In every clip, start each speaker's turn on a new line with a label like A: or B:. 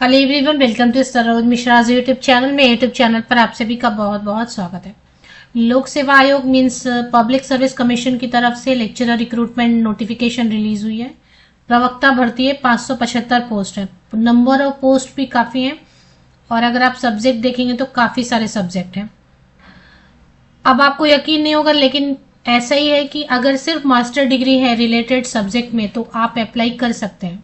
A: Hello everyone, welcome to Saroj Mishra YouTube channel में। YouTube channel पर आप सभी का बहुत बहुत स्वागत है। लोक सेवा आयोग मींस पब्लिक सर्विस कमीशन की तरफ से लेक्चरर रिक्रूटमेंट नोटिफिकेशन रिलीज हुई है। प्रवक्ता भर्ती है, 575 पोस्ट है। नंबर ऑफ पोस्ट भी काफी है और अगर आप सब्जेक्ट देखेंगे तो काफी सारे सब्जेक्ट हैं। अब आपको यकीन नहीं होगा, लेकिन ऐसा ही है कि अगर सिर्फ मास्टर डिग्री है रिलेटेड सब्जेक्ट में तो आप अप्लाई कर सकते हैं।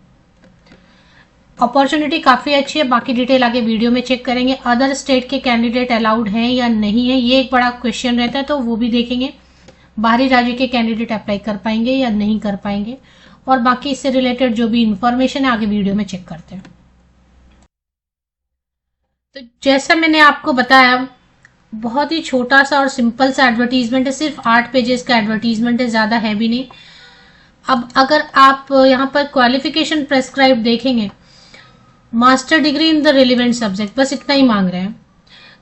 A: अपॉर्चुनिटी काफी अच्छी है। बाकी डिटेल आगे वीडियो में चेक करेंगे। अदर स्टेट के कैंडिडेट अलाउड हैं या नहीं है, ये एक बड़ा क्वेश्चन रहता है, तो वो भी देखेंगे। बाहरी राज्य के कैंडिडेट अप्लाई कर पाएंगे या नहीं कर पाएंगे, और बाकी इससे रिलेटेड जो भी इंफॉर्मेशन है आगे वीडियो में चेक करते हैं। तो जैसा मैंने आपको बताया, बहुत ही छोटा सा और सिंपल सा एडवर्टीजमेंट है। सिर्फ 8 पेजेस का एडवर्टीजमेंट है, ज्यादा है भी नहीं। अब अगर आप यहाँ पर क्वालिफिकेशन प्रेस्क्राइब देखेंगे, master degree in the relevant subject, बस इतना ही मांग रहे हैं।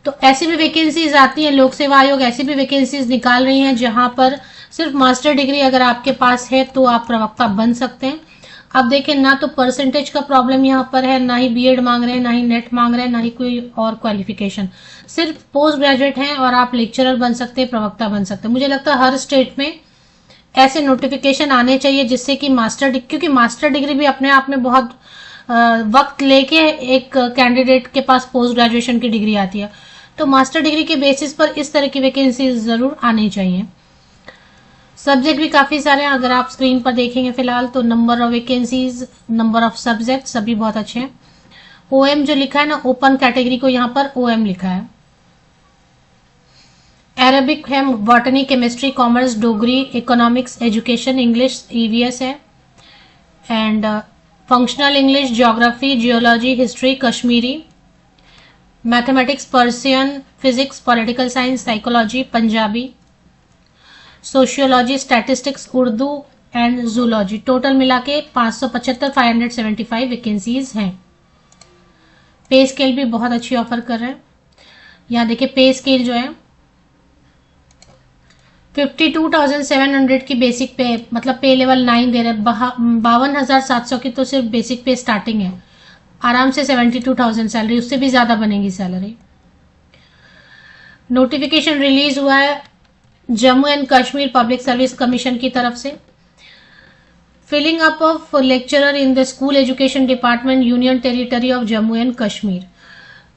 A: तो ऐसी भी वैकेंसीज आती हैं, लोक सेवा आयोग ऐसी भी वैकेंसीज निकाल रही हैं जहां पर सिर्फ मास्टर डिग्री अगर आपके पास है तो आप प्रवक्ता बन सकते हैं। अब देखें, ना तो परसेंटेज का प्रॉब्लम यहाँ पर है, ना ही बीएड मांग रहे हैं, ना ही नेट मांग रहे हैं, ना ही कोई और क्वालिफिकेशन। सिर्फ पोस्ट ग्रेजुएट हैं और आप लेक्चरर बन सकते हैं, प्रवक्ता बन सकते हैं। मुझे लगता है हर स्टेट में ऐसे नोटिफिकेशन आने चाहिए जिससे कि क्योंकि मास्टर डिग्री भी अपने आप में बहुत वक्त लेके एक कैंडिडेट के पास पोस्ट ग्रेजुएशन की डिग्री आती है। तो मास्टर डिग्री के बेसिस पर इस तरह की वैकेंसी जरूर आनी चाहिए। सब्जेक्ट भी काफी सारे हैं, अगर आप स्क्रीन पर देखेंगे फिलहाल तो number of vacancies, number of subject सभी बहुत अच्छे हैं। ओएम जो लिखा है ना, ओपन कैटेगरी को यहाँ पर ओएम लिखा है। अरेबिक है, botany, chemistry, commerce, Dogri, economics, education, English, EVS है, and functional English, geography, geology, history, Kashmiri, mathematics, Persian, physics, political science, psychology, Punjabi, sociology, statistics, Urdu and zoology. Total मिला के 575 वैकेंसीज हैं। पे स्केल भी बहुत अच्छी ऑफर कर रहे हैं। यहाँ देखिए, पे स्केल जो है 52,700 की बेसिक पे, मतलब पे लेवल 9 दे रहे हैं। 52,700 की तो सिर्फ बेसिक पे स्टार्टिंग है। आराम से 72,000 सैलरी, उससे भी ज्यादा बनेगी सैलरी। नोटिफिकेशन रिलीज हुआ है Jammu and Kashmir public service commission की तरफ से। Filling up of lecturer in the school education department, union territory of Jammu and Kashmir.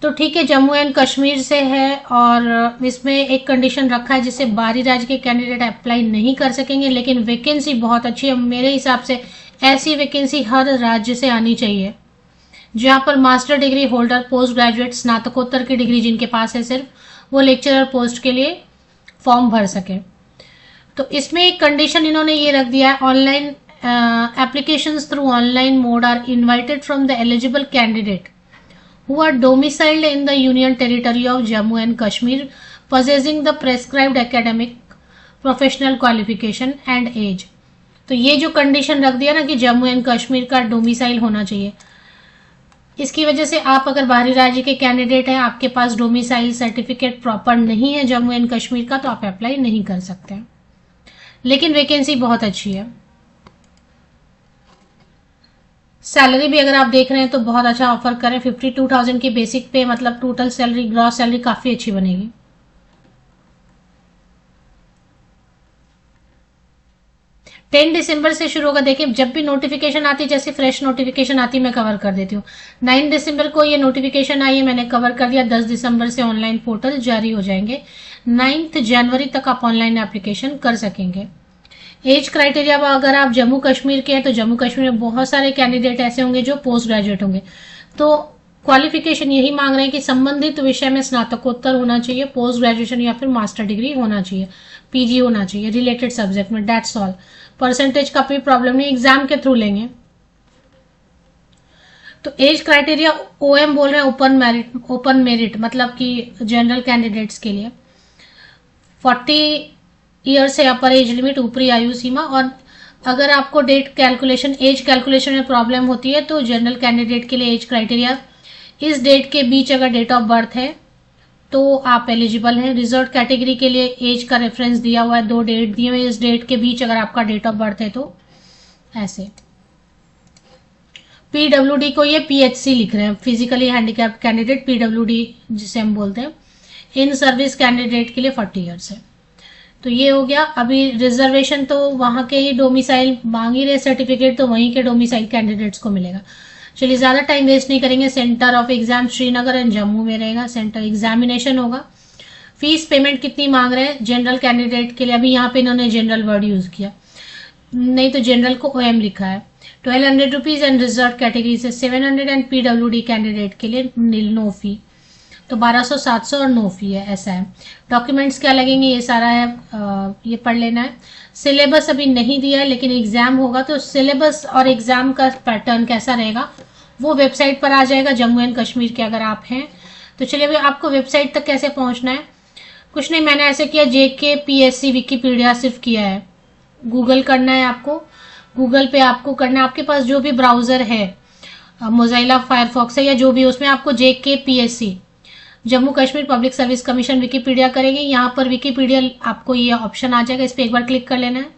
A: तो ठीक है, जम्मू एंड कश्मीर से है और इसमें एक कंडीशन रखा है जिससे बाहरी राज्य के कैंडिडेट अप्लाई नहीं कर सकेंगे, लेकिन वैकेंसी बहुत अच्छी है। मेरे हिसाब से ऐसी वैकेंसी हर राज्य से आनी चाहिए जहां पर master degree holder, post graduate, स्नातकोत्तर की डिग्री जिनके पास है सिर्फ, वो लेक्चरर पोस्ट के लिए फॉर्म भर सके। तो इसमें एक कंडीशन इन्होंने ये रख दिया है, online applications through online mode are invited from the eligible candidate who are domiciled in the Union Territory of Jammu and Kashmir, possessing the prescribed academic, professional qualification and age। तो ये जो condition रख दिया ना कि Jammu and Kashmir का domicile होना चाहिए, इसकी वजह से आप अगर बाहरी राज्य के कैंडिडेट हैं, आपके पास डोमिसाइल सर्टिफिकेट प्रॉपर नहीं है जम्मू एंड कश्मीर का, तो आप अप्लाई नहीं कर सकते। लेकिन वैकेंसी बहुत अच्छी है। सैलरी भी अगर आप देख रहे हैं तो बहुत अच्छा ऑफर करें। 52,000 की बेसिक पे, मतलब टोटल सैलरी, ग्रॉस सैलरी काफी अच्छी बनेगी। दिसंबर से शुरू होगा। देखिए, जब भी नोटिफिकेशन आती है, जैसे फ्रेश नोटिफिकेशन आती है मैं कवर कर देती हूँ। 9 दिसंबर को ये नोटिफिकेशन आई है, मैंने कवर कर दिया। 10 दिसंबर से ऑनलाइन पोर्टल जारी हो जाएंगे। 9 जनवरी तक आप ऑनलाइन एप्लीकेशन कर सकेंगे। एज क्राइटेरिया, अगर आप जम्मू कश्मीर के हैं तो जम्मू कश्मीर में बहुत सारे कैंडिडेट ऐसे होंगे जो पोस्ट ग्रेजुएट होंगे। तो क्वालिफिकेशन यही मांग रहे हैं कि संबंधित विषय में स्नातकोत्तर होना चाहिए, पोस्ट ग्रेजुएशन या फिर मास्टर डिग्री होना चाहिए, पीजी होना चाहिए रिलेटेड सब्जेक्ट में, दैट्स ऑल। परसेंटेज का कोई प्रॉब्लम नहीं, एग्जाम के थ्रू लेंगे। तो एज क्राइटेरिया ओएम बोल रहे हैं, ओपन मेरिट, मतलब कि जनरल कैंडिडेट्स के लिए 40 ईयर से अपर एज लिमिट, ऊपरी आयु सीमा। और अगर आपको डेट कैलकुलेशन, एज कैलकुलेशन में प्रॉब्लम होती है तो जनरल कैंडिडेट के लिए एज क्राइटेरिया, इस डेट के बीच अगर डेट ऑफ बर्थ है तो आप एलिजिबल हैं। रिजर्व कैटेगरी के लिए एज का रेफरेंस दिया हुआ है, 2 डेट दिए हुए, इस डेट के बीच अगर आपका डेट ऑफ बर्थ है तो ऐसे। PWD को ये PHC लिख रहे हैं, फिजिकली हैंडीकैप्ड कैंडिडेट, PWD जिसे हम बोलते हैं। इन सर्विस कैंडिडेट के लिए 40 ईयर्स है। तो ये हो गया। अभी रिजर्वेशन तो वहां के ही डोमिसाइल मांग ही रहे सर्टिफिकेट, तो वहीं के डोमिसाइल कैंडिडेट्स को मिलेगा। चलिए ज्यादा टाइम वेस्ट नहीं करेंगे। Centre of exam Srinagar and Jammu में रहेगा, सेंटर एग्जामिनेशन होगा। फीस पेमेंट कितनी मांग रहे हैं जनरल कैंडिडेट के लिए? अभी यहाँ पे इन्होंने जनरल वर्ड यूज किया, नहीं तो जनरल को OM लिखा है। 1200 रुपीज एंड रिजर्व कैटेगरी से 700 एंड PWD कैंडिडेट के लिए नो फी। तो 1200, 700 और नो फी है, ऐसा है। डॉक्यूमेंट्स क्या लगेंगे ये सारा है, ये पढ़ लेना है। सिलेबस अभी नहीं दिया है, लेकिन एग्जाम होगा तो सिलेबस और एग्जाम का पैटर्न कैसा रहेगा वो वेबसाइट पर आ जाएगा जम्मू एंड कश्मीर के, अगर आप हैं तो। चलिए अभी आपको वेबसाइट तक कैसे पहुंचना है? कुछ नहीं, मैंने ऐसे किया, JKPSC विकिपीडिया सिर्फ किया है। गूगल करना है आपको, गूगल पे आपको करना है, आपके पास जो भी ब्राउजर है, मोज़ाइला फायरफॉक्स है या जो भी, उसमें आपको JKPSC Jammu Kashmir public service commission Wikipedia करेंगे। यहाँ पर विकिपीडिया आपको ये ऑप्शन आ जाएगा, इस पर एक बार क्लिक कर लेना है।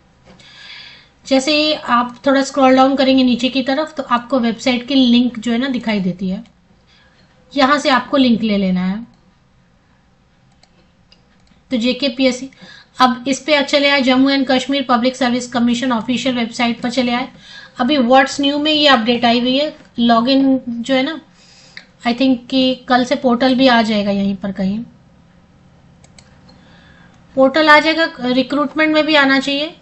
A: जैसे ही आप थोड़ा स्क्रॉल डाउन करेंगे नीचे की तरफ तो आपको वेबसाइट की लिंक जो है ना दिखाई देती है, यहां से आपको लिंक ले लेना है। तो JKPSC, अब इस पे चले आए, Jammu and Kashmir public service commission official website पर चले आए। अभी व्हाट्स न्यू में ये अपडेट आई हुई है, लॉगिन जो है ना, आई थिंक कि कल से पोर्टल भी आ जाएगा, यहीं पर कहीं पोर्टल आ जाएगा। रिक्रूटमेंट में भी आना चाहिए।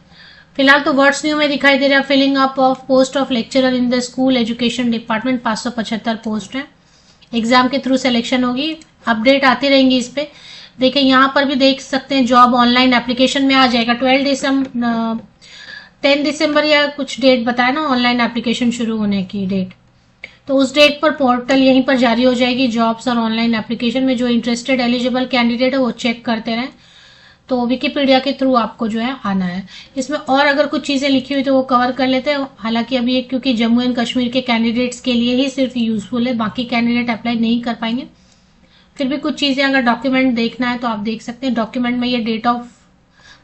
A: फिलहाल तो व्हाट्स न्यू में दिखाई दे रहा है, filling up of post of lecturer in the school education department, 575 post है। एग्जाम के थ्रू सिलेक्शन होगी, अपडेट आती रहेंगी इस पे। देखिए यहाँ पर भी देख सकते हैं, जॉब ऑनलाइन एप्लीकेशन में आ जाएगा। 10 दिसंबर या कुछ डेट बताया ना ऑनलाइन एप्लीकेशन शुरू होने की डेट, तो उस डेट पर पोर्टल यहीं पर जारी हो जाएगी। जॉब्स और ऑनलाइन एप्लीकेशन में जो इंटरेस्टेड एलिजिबल कैंडिडेट है वो चेक करते रहें। तो विकिपीडिया के थ्रू आपको जो है आना है। इसमें और अगर कुछ चीजें लिखी हुई तो वो कवर कर लेते हैं। हालांकि अभी क्योंकि जम्मू एंड कश्मीर के कैंडिडेट्स के लिए ही सिर्फ यूजफुल है, बाकी कैंडिडेट अप्लाई नहीं कर पाएंगे। फिर भी कुछ चीजें अगर डॉक्यूमेंट देखना है तो आप देख सकते हैं। डॉक्यूमेंट में ये डेट ऑफ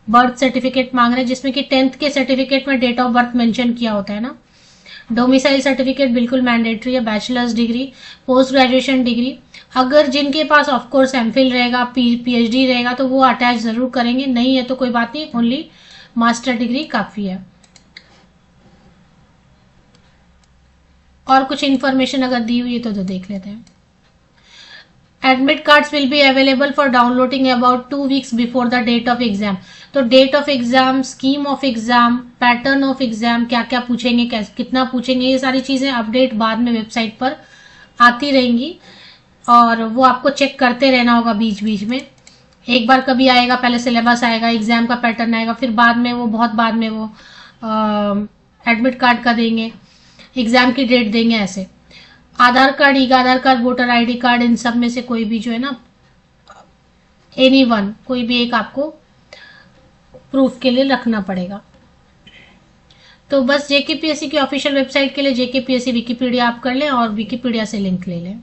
A: बर्थ सर्टिफिकेट मांग रहे हैं, जिसमें कि 10th के सर्टिफिकेट में डेट ऑफ बर्थ मेंशन किया होता है ना। डोमिसाइल सर्टिफिकेट बिल्कुल मैंडेटरी है। Bachelors degree, post graduation degree, अगर जिनके पास ऑफकोर्स एमफिल रहेगा, PhD रहेगा तो वो अटैच जरूर करेंगे, नहीं है तो कोई बात नहीं, ओनली मास्टर डिग्री काफी है। और कुछ इंफॉर्मेशन अगर दी हुई है तो देख लेते हैं। Admit cards will be available for downloading about 2 weeks before the date of exam. तो date of exam, scheme of exam, pattern of exam, क्या क्या पूछेंगे, कितना पूछेंगे, ये सारी चीजें अपडेट बाद में वेबसाइट पर आती रहेंगी और वो आपको चेक करते रहना होगा बीच बीच में। एक बार कभी आएगा, पहले सिलेबस आएगा, एग्जाम का पैटर्न आएगा, फिर बाद में वो बहुत बाद में वो एडमिट कार्ड का देंगे, एग्जाम की डेट देंगे। ऐसे आधार कार्ड, आधार कार्ड, वोटर ID कार्ड, इन सब में से कोई भी जो है ना, एनीवन, कोई भी एक आपको प्रूफ के लिए रखना पड़ेगा। तो बस JKPSC की ऑफिशियल वेबसाइट के लिए JKPSC विकिपीडिया आप कर लें और विकिपीडिया से लिंक ले लें।